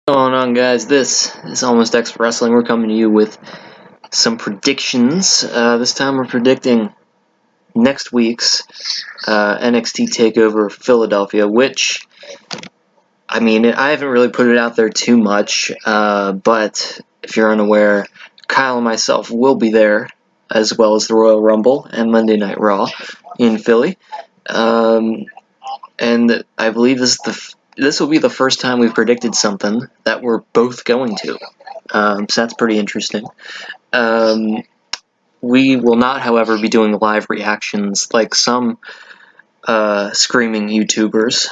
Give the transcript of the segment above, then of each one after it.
What's going on, guys? This is Almost X Wrestling. We're coming to you with some predictions. This time we're predicting next week's NXT TakeOver Philadelphia, which, I mean, I haven't really put it out there too much, but if you're unaware, Kyle and myself will be there, as well as the Royal Rumble and Monday Night Raw in Philly. And I believe this will be the first time we've predicted something that we're both going to. So that's pretty interesting. We will not, however, be doing live reactions like some screaming YouTubers,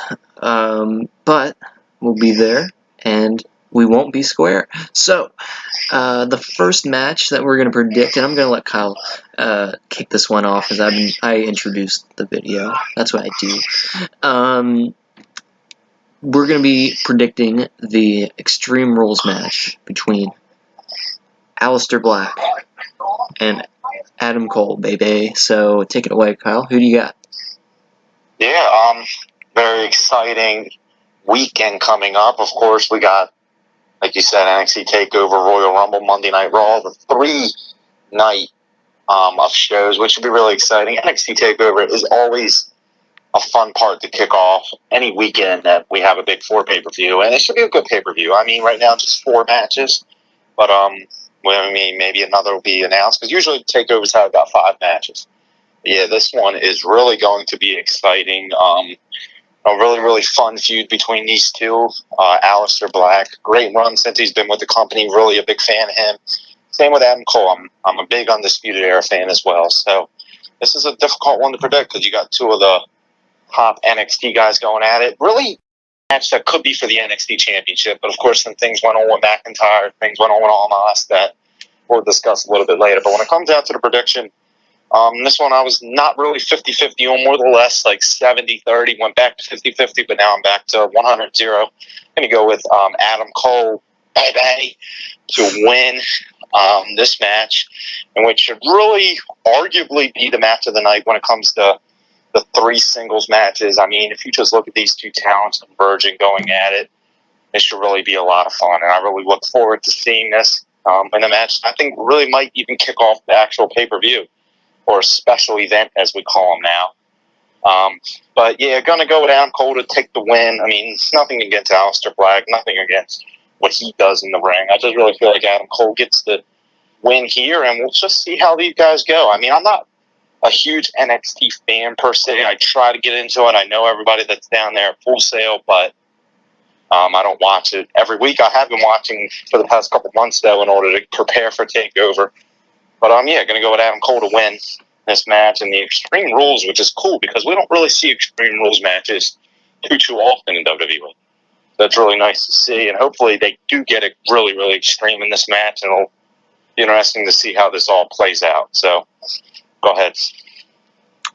but we'll be there, and we won't be square. So, the first match that we're going to predict, and I'm going to let Kyle kick this one off, as I introduced the video. That's what I do. We're going to be predicting the Extreme Rules match between Aleister Black and Adam Cole, baby. So take it away, Kyle. Who do you got? Yeah, very exciting weekend coming up. Of course, we got, like you said, NXT TakeOver, Royal Rumble, Monday Night Raw, the 3-night of shows, which should be really exciting. NXT TakeOver is always a fun part to kick off any weekend that we have a big 4 pay-per-view, and it should be a good pay-per-view. I mean, right now just 4 matches, but maybe another will be announced, because usually TakeOvers have about 5 matches. Yeah, this one is really going to be exciting. A really, really fun feud between these two. Aleister Black, great run since he's been with the company. Really a big fan of him. Same with Adam Cole. I'm a big Undisputed Era fan as well. So this is a difficult one to predict, because you got 2 of the top NXT guys going at it. Really a match that could be for the NXT Championship. But of course, then things went on with McIntyre. Things went on with Almas that we'll discuss a little bit later. But when it comes down to the prediction, this one I was not really 50-50 on, more or less like 70-30. Went back to 50-50, but now I'm back to 100-0. I'm going to go with Adam Cole, baby, to win this match, and which should really arguably be the match of the night when it comes to the 3 singles matches. I mean, if you just look at these 2 talents converging, going at it, it should really be a lot of fun, and I really look forward to seeing this in a match I think really might even kick off the actual pay-per-view, or a special event, as we call them now. But yeah, going to go with Adam Cole to take the win. I mean, nothing against Aleister Black, nothing against what he does in the ring. I just really feel like Adam Cole gets the win here, and we'll just see how these guys go. I mean, I'm not a huge NXT fan per se. I try to get into it. I know everybody that's down there at Full Sail, but I don't watch it every week. I have been watching for the past couple months, though, in order to prepare for TakeOver. But yeah, going to go with Adam Cole to win this match, and the Extreme Rules, which is cool because we don't really see Extreme Rules matches too often in WWE. That's really nice to see, and hopefully they do get it really, really extreme in this match, and it'll be interesting to see how this all plays out. So, go ahead.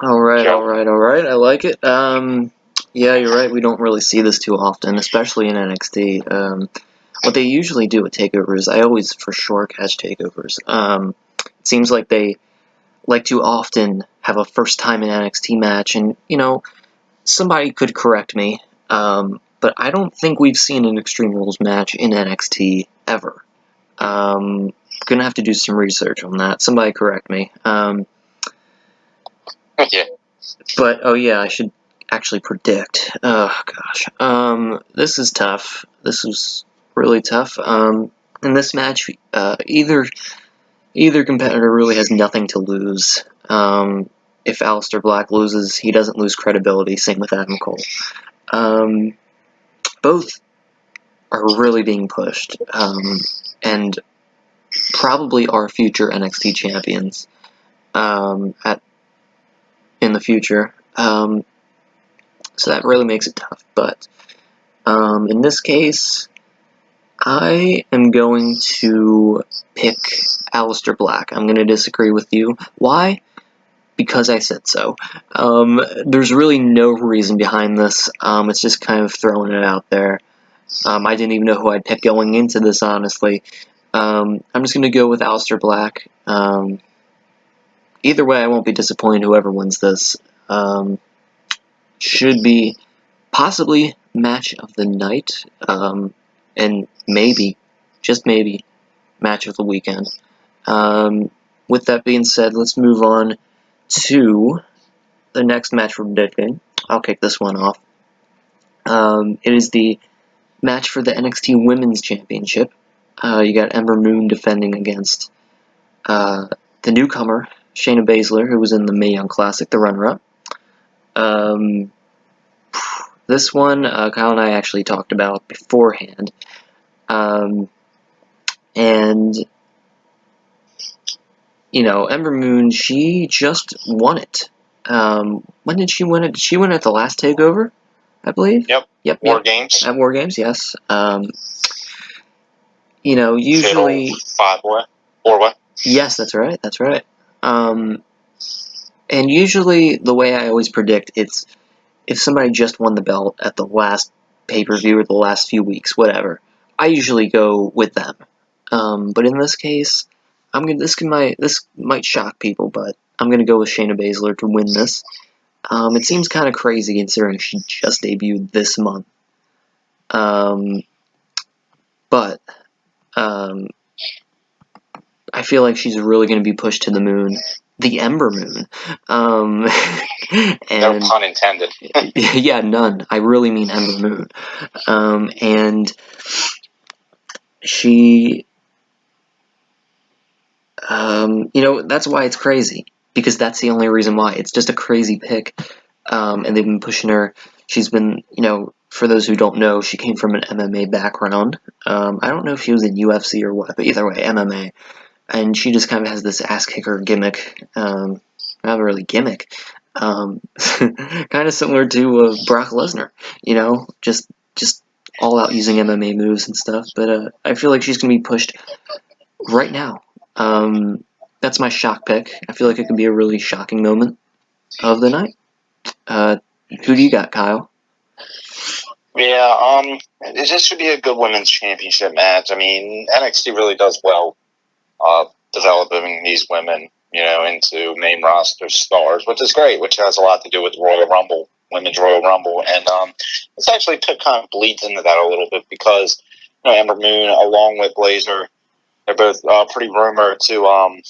All right. I like it. Yeah, you're right. We don't really see this too often, especially in NXT. What they usually do with takeovers, I always for sure catch takeovers. It seems like they like to often have a first time in NXT match, and somebody could correct me, but I don't think we've seen an Extreme Rules match in NXT ever. Gonna have to do some research on that. Somebody correct me. Yeah. But oh yeah, I should actually predict. Oh gosh, this is tough. This is really tough. In this match, either competitor really has nothing to lose. If Aleister Black loses, he doesn't lose credibility. Same with Adam Cole. Both are really being pushed, and probably are future NXT champions in the future. So that really makes it tough. But in this case, I am going to pick Aleister Black. I'm going to disagree with you. Why? Because I said so. There's really no reason behind this. It's just kind of throwing it out there. I didn't even know who I'd pick going into this, honestly. I'm just going to go with Aleister Black. Either way, I won't be disappointed whoever wins this. Should be possibly match of the night. and maybe, just maybe, match of the weekend. With that being said, let's move on to the next match we're predicting. I'll kick this one off. It is the match for the NXT Women's Championship. You got Ember Moon defending against the newcomer, Shayna Baszler, who was in the Mae Young Classic, the runner-up. This one, Kyle and I actually talked about beforehand. And, you know, Ember Moon, she just won it. When did she win it? Did she win it at the last TakeOver, I believe? Yep. War Games. At War Games, yes. You know, usually... Four-way? Yes, that's right. And usually, the way I always predict, it's if somebody just won the belt at the last pay-per-view or the last few weeks, whatever, I usually go with them. But in this case, this might shock people, but I'm gonna go with Shayna Baszler to win this. It seems kind of crazy considering she just debuted this month. But I feel like she's really going to be pushed to the moon. The Ember Moon. And, no pun intended. Yeah, none. I really mean Ember Moon. And she... you know, that's why it's crazy. Because that's the only reason why. It's just a crazy pick. And they've been pushing her. She's been, you know, for those who don't know, she came from an MMA background. I don't know if she was in UFC or what, but either way, MMA. And she just kind of has this ass-kicker gimmick. Not really gimmick. Kind of similar to Brock Lesnar, you know? Just all out using MMA moves and stuff. But I feel like she's going to be pushed right now. That's my shock pick. I feel like it could be a really shocking moment of the night. Who do you got, Kyle? Yeah, this should be a good women's championship match. I mean, NXT really does well developing these women, you know, into main roster stars, which is great, which has a lot to do with Royal Rumble, Women's Royal Rumble. And it's actually kind of bleeds into that a little bit because, you know, Ember Moon, along with Baszler, they're both pretty rumored to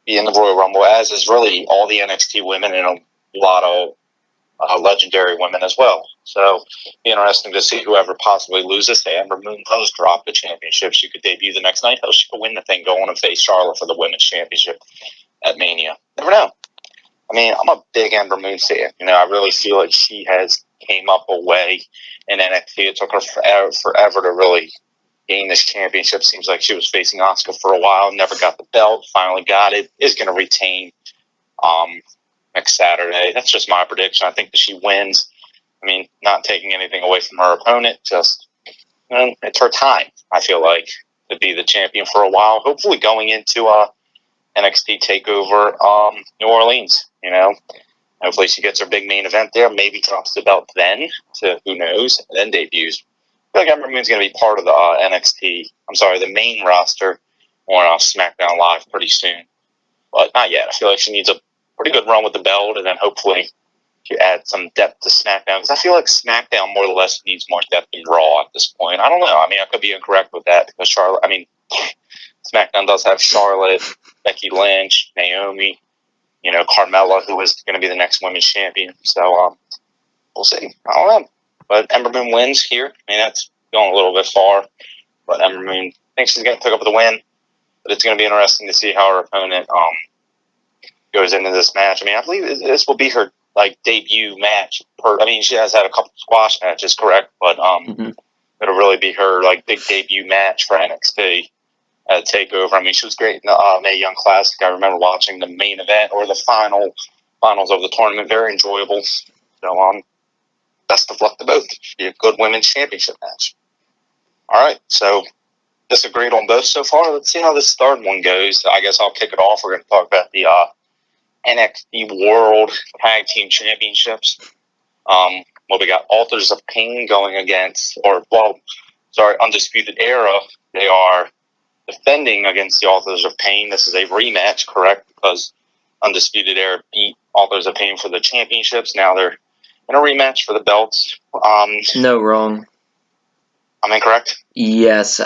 be in the Royal Rumble, as is really all the NXT women and a lot of legendary women as well. So, be interesting to see whoever possibly loses to Ember Moon does drop the championship. She could debut the next night. Hell, she could win the thing, go on and face Charlotte for the women's championship at Mania. Never know. I mean, I'm a big Ember Moon fan. You know, I really feel like she has came up a way in NXT. It took her forever to really gain this championship. Seems like she was facing Asuka for a while, never got the belt, finally got it, is going to retain next Saturday. That's just my prediction. I think that she wins. I mean, not taking anything away from her opponent, just, you know, it's her time, I feel like, to be the champion for a while. Hopefully going into NXT TakeOver New Orleans, you know. Hopefully she gets her big main event there, maybe drops the belt then to who knows, and then debuts. I feel like Ember Moon's going to be part of the the main roster on SmackDown Live pretty soon. But not yet. I feel like she needs a pretty good run with the belt, and then hopefully you add some depth to SmackDown, because I feel like SmackDown more or less needs more depth than Raw at this point. I don't know. I mean, I could be incorrect with that, because SmackDown does have Charlotte, Becky Lynch, Naomi, you know, Carmella, who is going to be the next women's champion. So we'll see. I don't know. But Ember Moon wins here. I mean, that's going a little bit far. But Ember Moon thinks she's going to pick up the win. But it's going to be interesting to see how her opponent goes into this match. I mean, I believe this will be her debut match. She has had a couple squash matches, correct? But it'll really be her big debut match for NXT at TakeOver. I mean, she was great in the Mae Young Classic. I remember watching the main event or the finals of the tournament. Very enjoyable. So, best of luck to both. Should be a good women's championship match. All right, so disagreed on both so far. Let's see how this third one goes. I guess I'll kick it off. We're going to talk about the NXT World Tag Team Championships. We got Authors of Pain going against, Undisputed Era. They are defending against the Authors of Pain. This is a rematch, correct? Because Undisputed Era beat Authors of Pain for the championships. Now they're in a rematch for the belts. No, wrong. I'm incorrect? Yes.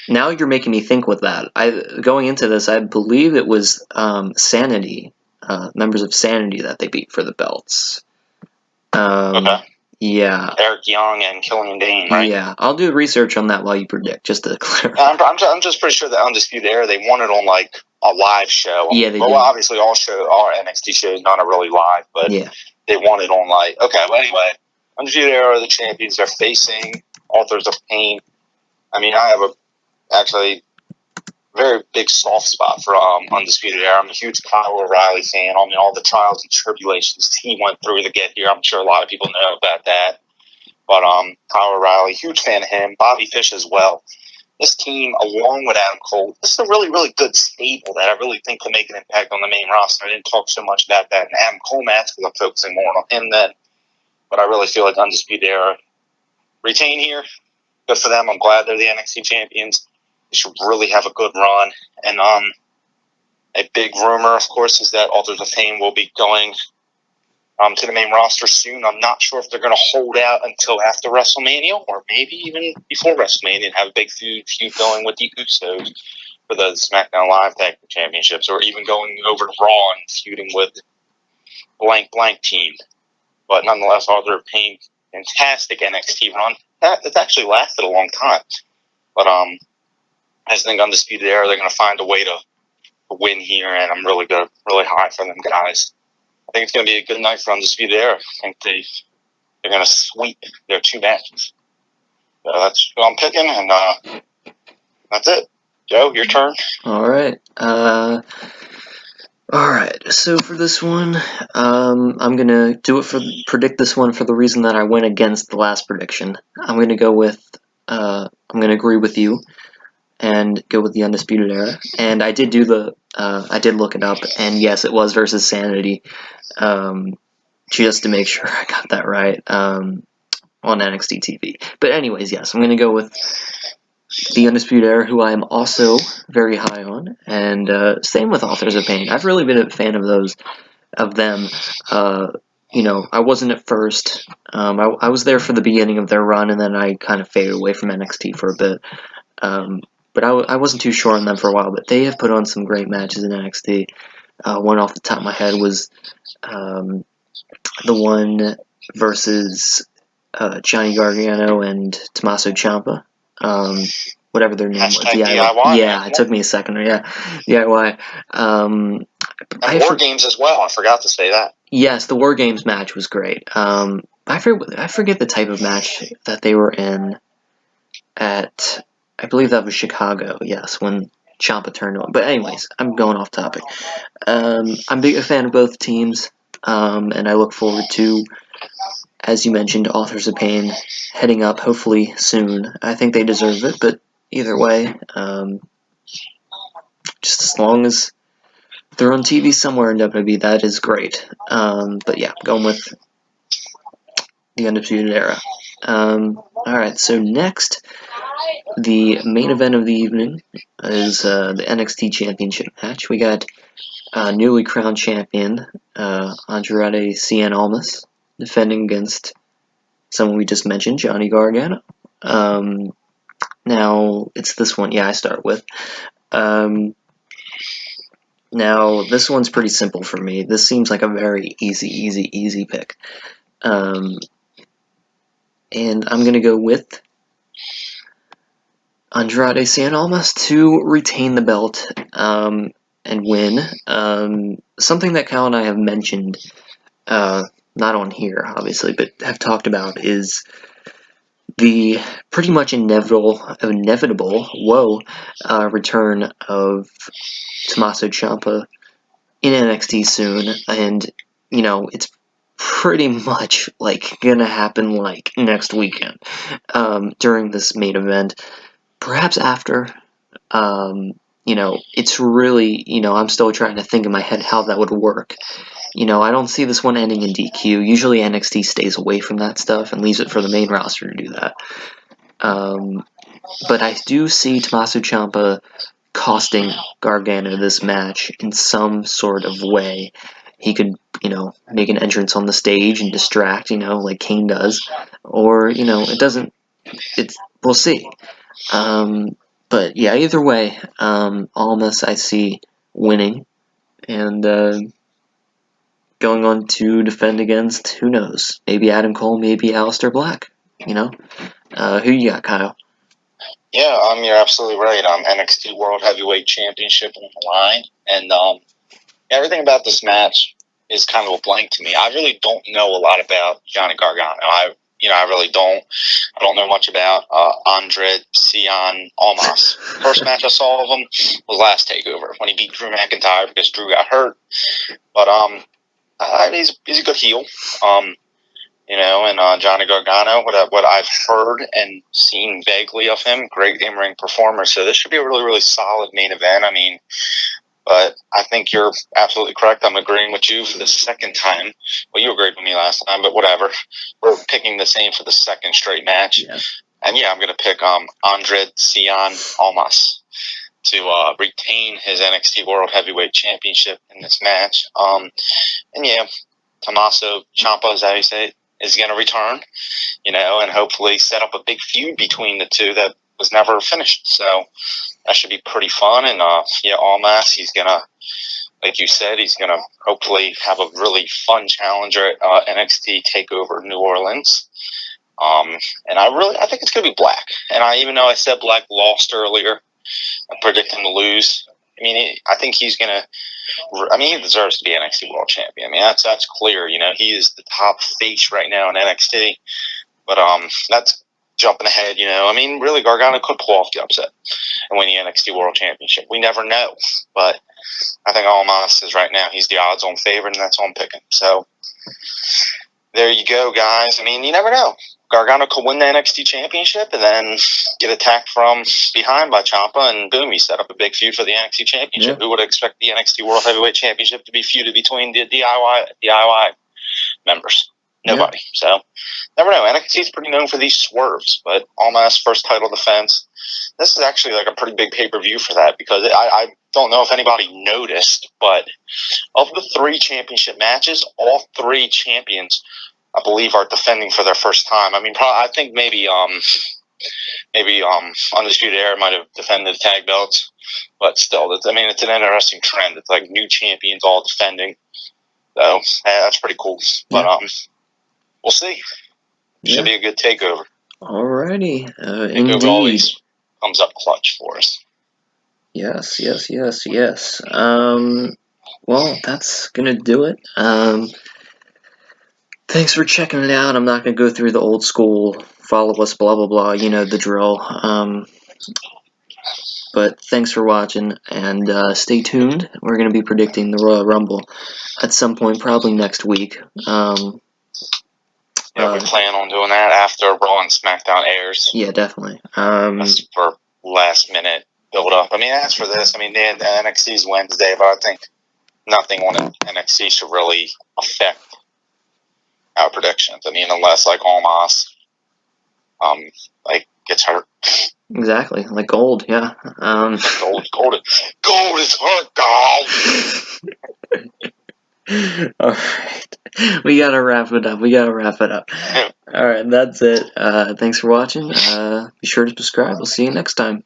Now you're making me think with that. Going into this, I believe it was Sanity, members of Sanity that they beat for the belts. Okay. Yeah. Eric Young and Killian Dane, right? Yeah. I'll do research on that while you predict, just to clarify. I'm just pretty sure that Undisputed Era, they won it on like a live show. Yeah, they well, did. Obviously, all NXT shows none are really live, but Yeah. they won it on like. Okay, well, anyway, Undisputed Era are the champions. They're facing Authors of Pain. I mean, I have actually very big soft spot for Undisputed Era. I'm a huge Kyle O'Reilly fan. I mean, all the trials and tribulations he went through to get here. I'm sure a lot of people know about that. But Kyle O'Reilly, huge fan of him. Bobby Fish as well. This team, along with Adam Cole, this is a really, really good stable that I really think can make an impact on the main roster. I didn't talk so much about that in the Adam Cole match because I'm focusing more on him then. But I really feel like Undisputed Era retain here. Good for them. I'm glad they're the NXT champions. They should really have a good run. And a big rumor, of course, is that Authors of Pain will be going to the main roster soon. I'm not sure if they're going to hold out until after WrestleMania or maybe even before WrestleMania and have a big feud going with the Usos for the SmackDown Live Tag Championships, or even going over to Raw and feuding with blank team. But nonetheless, Author of Pain, fantastic NXT run. It's actually lasted a long time. But I just think Undisputed Era, they're going to find a way to win here, and I'm really high for them guys. I think it's going to be a good night for Undisputed Era. I think they're going to sweep their two matches. So that's who I'm picking, and that's it. Joe, your turn. All right. Alright, so for this one, I'm gonna predict this one for the reason that I went against the last prediction. I'm gonna go with, I'm gonna agree with you and go with the Undisputed Era. And I did I did look it up, and yes, it was versus Sanity, just to make sure I got that right, on NXT TV. But anyways, yes, I'm gonna go with the Undisputed Era, who I am also very high on, and same with Authors of Pain. I've really been a fan of them. I wasn't at first. I was there for the beginning of their run, and then I kind of faded away from NXT for a bit. But I wasn't too sure on them for a while, but they have put on some great matches in NXT. One off the top of my head was the one versus Johnny Gargano and Tommaso Ciampa. Whatever their name was. DIY. Yeah, it took me a second. Yeah, DIY. And War Games as well. I forgot to say that. Yes, the War Games match was great. I forget the type of match that they were in at, I believe that was Chicago, yes, when Ciampa turned on. But anyways, I'm going off topic. I'm a fan of both teams, and I look forward to, as you mentioned, Authors of Pain heading up hopefully soon. I think they deserve it, but either way, just as long as they're on TV somewhere in WWE, that is great. But yeah, going with the Undisputed Era. Alright, so next, the main event of the evening is the NXT Championship match. We got newly crowned champion Andrade Cien Almas defending against someone we just mentioned, Johnny Gargano. Now, it's this one, I start with. Now, this one's pretty simple for me. This seems like a very easy pick. And I'm going to go with Andrade Cien Almas to retain the belt and win. Something that Cal and I have mentioned, not on here, obviously, but have talked about is the pretty much inevitable return of Tommaso Ciampa in NXT soon, and it's pretty much like gonna happen like next weekend during this main event, perhaps after. It's really, I'm still trying to think in my head how that would work. I don't see this one ending in DQ. Usually NXT stays away from that stuff and leaves it for the main roster to do that. But I do see Tommaso Ciampa costing Gargano this match in some sort of way. He could, make an entrance on the stage and distract, like Kane does. Or, it doesn't we'll see. But yeah, either way, Almas I see winning and going on to defend against, who knows, maybe Adam Cole, maybe Aleister Black. You know, who you got, Kyle? Yeah, you're absolutely right. NXT World Heavyweight Championship on the line, and everything about this match is kind of a blank to me. I really don't know a lot about Johnny Gargano. I really don't. I don't know much about Andrade, Almas. First match I saw of him was last TakeOver when he beat Drew McIntyre because Drew got hurt. But he's a good heel. And Johnny Gargano, what I've heard and seen vaguely of him, great in-ring performer. So this should be a really, really solid main event. I mean, but I think you're absolutely correct. I'm agreeing with you for the second time. Well, you agreed with me last time, but whatever. We're picking the same for the second straight match. Yeah. And yeah, I'm going to pick Andrade Almas to retain his NXT World Heavyweight Championship in this match. And yeah, Tommaso Ciampa, as I say, is going to return, and hopefully set up a big feud between the two that was never finished. So that should be pretty fun. And Almas, he's going to, like you said, he's going to hopefully have a really fun challenger at NXT TakeOver New Orleans. And I think it's going to be Black. And even though I said Black lost earlier, I predict him to lose. I mean, I think he's going to. He deserves to be NXT World Champion. I mean, that's clear. He is the top face right now in NXT. But that's jumping ahead. Really, Gargano could pull off the upset and win the NXT World Championship. We never know. But I think Almas is right now. He's the odds-on favorite, and that's who I'm picking. So there you go, guys. You never know. Gargano could win the NXT Championship and then get attacked from behind by Ciampa, and boom, he set up a big feud for the NXT Championship. Yeah. Who would expect the NXT World Heavyweight Championship to be feuded between the DIY members? Nobody. Yeah. So, never know. NXT is pretty known for these swerves, but Almas' first title defense, this is actually like a pretty big pay-per-view for that, because I don't know if anybody noticed, but of the 3 championship matches, all 3 champions, I believe, are defending for their first time. I think maybe Undisputed Era might have defended the tag belts, but still, it's an interesting trend. It's like new champions all defending, so that's pretty cool. But we'll see. Should be a good TakeOver. Alrighty, TakeOver indeed. always comes up clutch for us. Yes. Well, that's gonna do it. Thanks for checking it out. I'm not gonna go through the old school follow us, blah blah blah. You know the drill. But thanks for watching, and stay tuned. We're gonna be predicting the Royal Rumble at some point, probably next week. We plan on doing that after Raw and SmackDown airs. Yeah, definitely. That's for last minute build up. As for this, the NXT's Wednesday, but I think nothing on NXT should really affect our predictions. Unless like Almas gets hurt. Exactly, like gold, yeah. Gold is hurt, gold. Alright. We gotta wrap it up. Alright, that's it. Thanks for watching. Be sure to subscribe. We'll see you next time.